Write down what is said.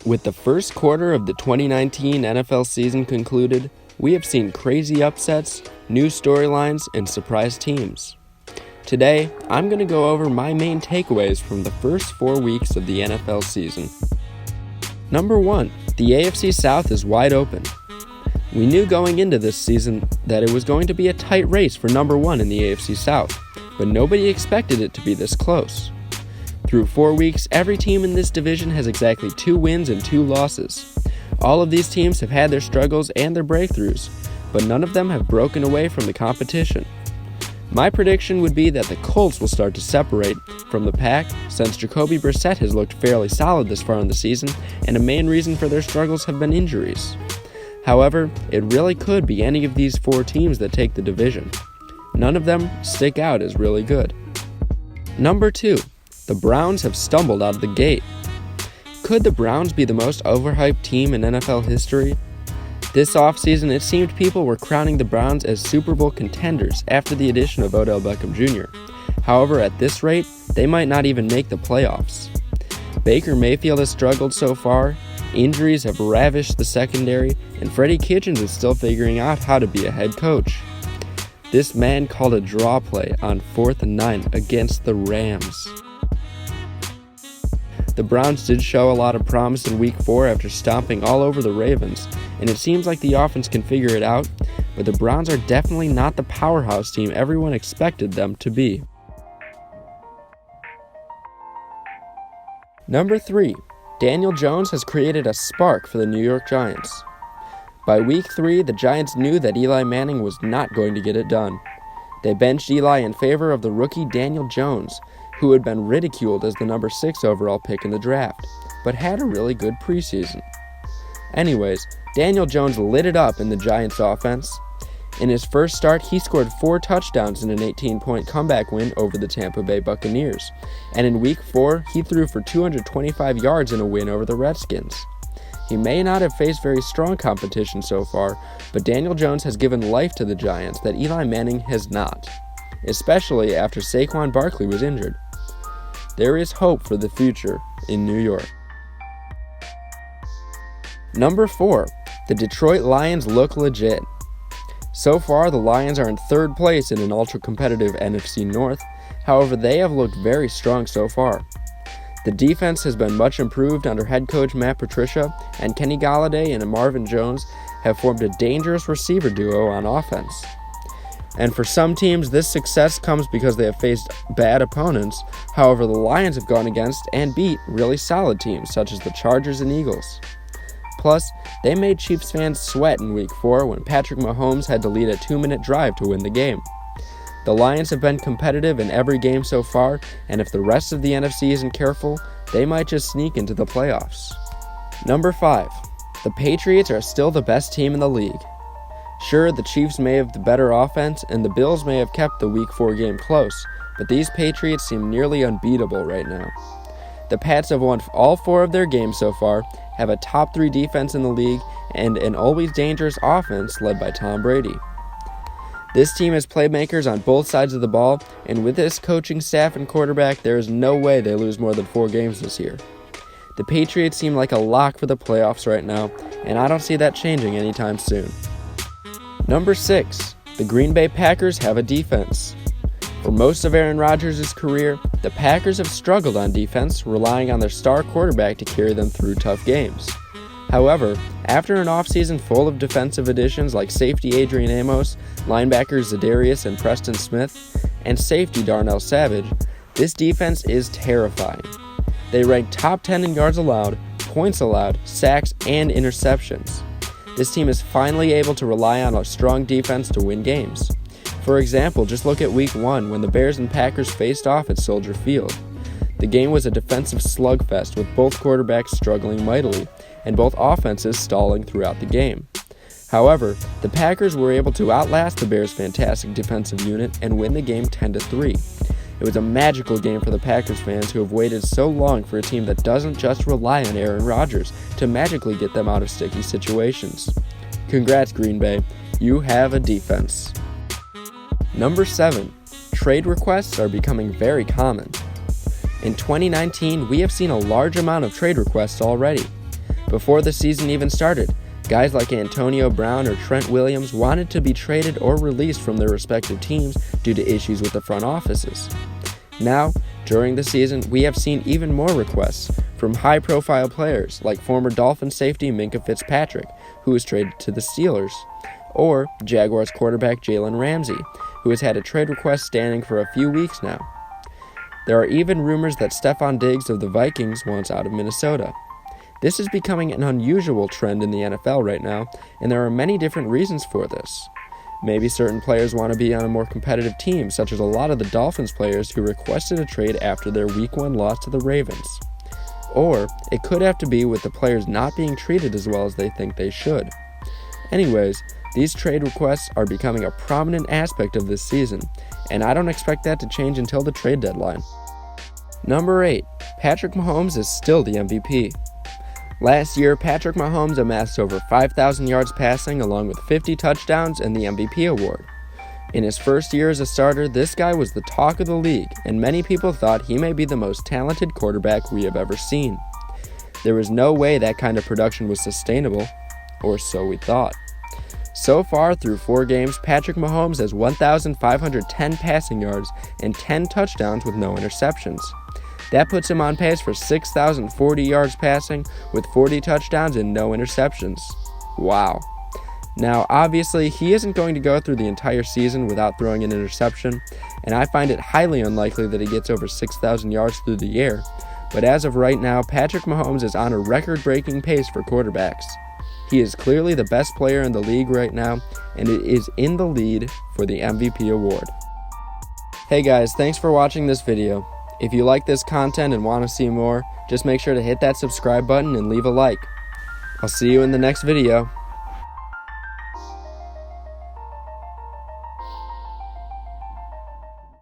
With the first quarter of the 2019 NFL season concluded, we have seen crazy upsets, new storylines, and surprise teams. Today, I'm going to go over my main takeaways from the first 4 weeks of the NFL season. Number 1, the AFC South is wide open. We knew going into this season that it was going to be a tight race for number 1 in the AFC South, but nobody expected it to be this close. Through 4 weeks, every team in this division has exactly 2 wins and 2 losses. All of these teams have had their struggles and their breakthroughs, but none of them have broken away from the competition. My prediction would be that the Colts will start to separate from the pack since Jacoby Brissett has looked fairly solid this far in the season, and a main reason for their struggles have been injuries. However, it really could be any of these 4 teams that take the division. None of them stick out as really good. Number 2. The Browns have stumbled out of the gate. Could the Browns be the most overhyped team in NFL history? This offseason, it seemed people were crowning the Browns as Super Bowl contenders after the addition of Odell Beckham Jr. However, at this rate, they might not even make the playoffs. Baker Mayfield has struggled so far, injuries have ravished the secondary, and Freddie Kitchens is still figuring out how to be a head coach. This man called a draw play on 4th and 9 against the Rams. The Browns did show a lot of promise in Week 4 after stomping all over the Ravens, and it seems like the offense can figure it out, but the Browns are definitely not the powerhouse team everyone expected them to be. Number 3. Daniel Jones has created a spark for the New York Giants. By Week 3, the Giants knew that Eli Manning was not going to get it done. They benched Eli in favor of the rookie Daniel Jones, who had been ridiculed as the number 6 overall pick in the draft, but had a really good preseason. Anyways, Daniel Jones lit it up in the Giants' offense. In his first start, he scored 4 touchdowns in an 18-point comeback win over the Tampa Bay Buccaneers, and in Week 4, he threw for 225 yards in a win over the Redskins. He may not have faced very strong competition so far, but Daniel Jones has given life to the Giants that Eli Manning has not, especially after Saquon Barkley was injured. There is hope for the future in New York. Number 4. The Detroit Lions look legit. So far, the Lions are in 3rd place in an ultra-competitive NFC North. However, they have looked very strong so far. The defense has been much improved under head coach Matt Patricia, and Kenny Golladay and Marvin Jones have formed a dangerous receiver duo on offense. And for some teams, this success comes because they have faced bad opponents. However, the Lions have gone against and beat really solid teams such as the Chargers and Eagles. Plus, they made Chiefs fans sweat in Week 4 when Patrick Mahomes had to lead a 2-minute drive to win the game. The Lions have been competitive in every game so far, and if the rest of the NFC isn't careful, they might just sneak into the playoffs. Number 5. The Patriots are still the best team in the league. Sure, the Chiefs may have the better offense, and the Bills may have kept the Week 4 game close, but these Patriots seem nearly unbeatable right now. The Pats have won all 4 of their games so far, have a top 3 defense in the league, and an always dangerous offense led by Tom Brady. This team has playmakers on both sides of the ball, and with this coaching staff and quarterback, there is no way they lose more than 4 games this year. The Patriots seem like a lock for the playoffs right now, and I don't see that changing anytime soon. Number 6. The Green Bay Packers have a defense. For most of Aaron Rodgers' career, the Packers have struggled on defense, relying on their star quarterback to carry them through tough games. However, after an offseason full of defensive additions like safety Adrian Amos, linebackers Za'Darius and Preston Smith, and safety Darnell Savage, this defense is terrifying. They rank top 10 in yards allowed, points allowed, sacks, and interceptions. This team is finally able to rely on a strong defense to win games. For example, just look at Week 1 when the Bears and Packers faced off at Soldier Field. The game was a defensive slugfest with both quarterbacks struggling mightily, and both offenses stalling throughout the game. However, the Packers were able to outlast the Bears' fantastic defensive unit and win the game 10-3. It was a magical game for the Packers fans who have waited so long for a team that doesn't just rely on Aaron Rodgers to magically get them out of sticky situations. Congrats, Green Bay. You have a defense. Number 7. Trade requests are becoming very common. In 2019, we have seen a large amount of trade requests already. Before the season even started, guys like Antonio Brown or Trent Williams wanted to be traded or released from their respective teams due to issues with the front offices. Now, during the season, we have seen even more requests from high-profile players like former Dolphins safety Minkah Fitzpatrick, who was traded to the Steelers, or Jaguars quarterback Jalen Ramsey, who has had a trade request standing for a few weeks now. There are even rumors that Stephon Diggs of the Vikings wants out of Minnesota. This is becoming an unusual trend in the NFL right now, and there are many different reasons for this. Maybe certain players want to be on a more competitive team, such as a lot of the Dolphins players who requested a trade after their Week 1 loss to the Ravens. Or it could have to be with the players not being treated as well as they think they should. Anyways, these trade requests are becoming a prominent aspect of this season, and I don't expect that to change until the trade deadline. Number 8. Patrick Mahomes is still the MVP. Last year, Patrick Mahomes amassed over 5,000 yards passing along with 50 touchdowns and the MVP award. In his first year as a starter, this guy was the talk of the league, and many people thought he may be the most talented quarterback we have ever seen. There was no way that kind of production was sustainable, or so we thought. So far, through 4 games, Patrick Mahomes has 1,510 passing yards and 10 touchdowns with no interceptions. That puts him on pace for 6,040 yards passing with 40 touchdowns and no interceptions. Wow. Now, obviously, he isn't going to go through the entire season without throwing an interception, and I find it highly unlikely that he gets over 6,000 yards through the air. But as of right now, Patrick Mahomes is on a record-breaking pace for quarterbacks. He is clearly the best player in the league right now, and it is in the lead for the MVP award. Hey guys, thanks for watching this video. If you like this content and want to see more, just make sure to hit that subscribe button and leave a like. I'll see you in the next video.